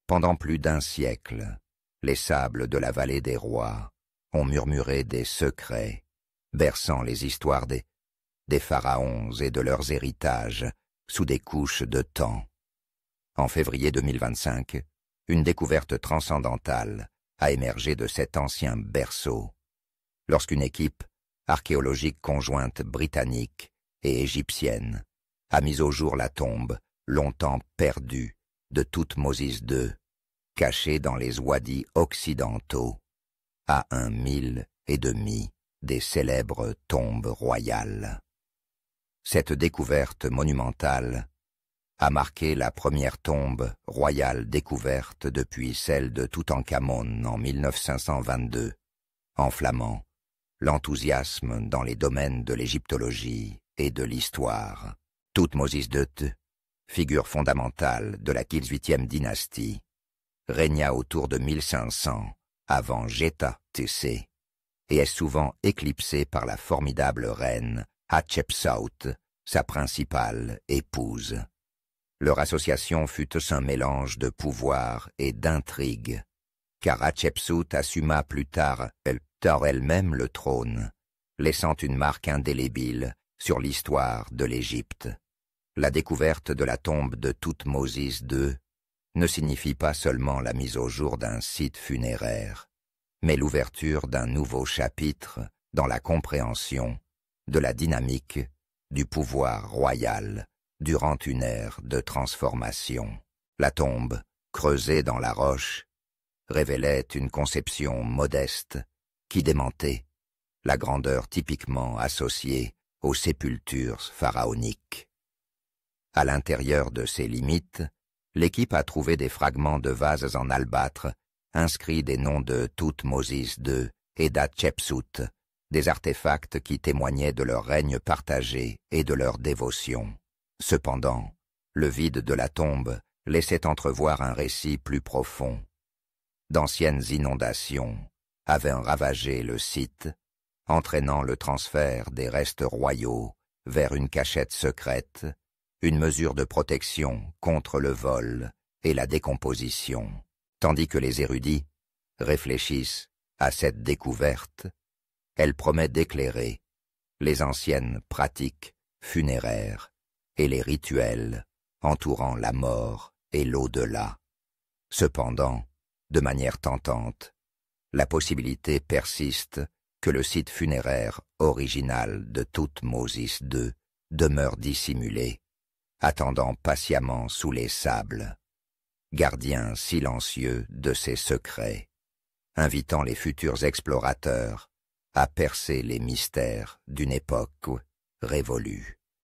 Pendant plus d'un siècle, les sables de la vallée des rois ont murmuré des secrets, berçant les histoires des pharaons et de leurs héritages sous des couches de temps. En février 2025, une découverte transcendantale a émergé de cet ancien berceau, lorsqu'une équipe archéologique conjointe britannique et égyptienne a mis au jour la tombe, longtemps perdue, de Thoutmôsis II, cachée dans les wadis occidentaux, à 1 mille et demi des célèbres tombes royales. Cette découverte monumentale a marqué la première tombe royale découverte depuis celle de Toutankhamon en 1522, enflammant l'enthousiasme dans les domaines de l'égyptologie et de l'histoire. Thoutmôsis II, figure fondamentale de la 18e dynastie, régna autour de 1500 avant Jéta Tissé et est souvent éclipsé par la formidable reine Hatshepsut, sa principale épouse. Leur association fut un mélange de pouvoir et d'intrigue, car Hatshepsut assuma plus tard elle-même le trône, laissant une marque indélébile sur l'histoire de l'Égypte. La découverte de la tombe de Thoutmôsis II ne signifie pas seulement la mise au jour d'un site funéraire, mais l'ouverture d'un nouveau chapitre dans la compréhension de la dynamique du pouvoir royal durant une ère de transformation. La tombe, creusée dans la roche, révélait une conception modeste qui démentait la grandeur typiquement associée aux sépultures pharaoniques. À l'intérieur de ces limites, l'équipe a trouvé des fragments de vases en albâtre inscrits des noms de Thoutmôsis II et d'Hatshepsut, des artefacts qui témoignaient de leur règne partagé et de leur dévotion. Cependant, le vide de la tombe laissait entrevoir un récit plus profond. D'anciennes inondations avaient ravagé le site, entraînant le transfert des restes royaux vers une cachette secrète, une mesure de protection contre le vol et la décomposition. Tandis que les érudits réfléchissent à cette découverte, elle promet d'éclairer les anciennes pratiques funéraires et les rituels entourant la mort et l'au-delà. Cependant, de manière tentante, la possibilité persiste que le site funéraire original de Thoutmôsis II demeure dissimulé, attendant patiemment sous les sables, gardien silencieux de ses secrets, invitant les futurs explorateurs à percer les mystères d'une époque révolue.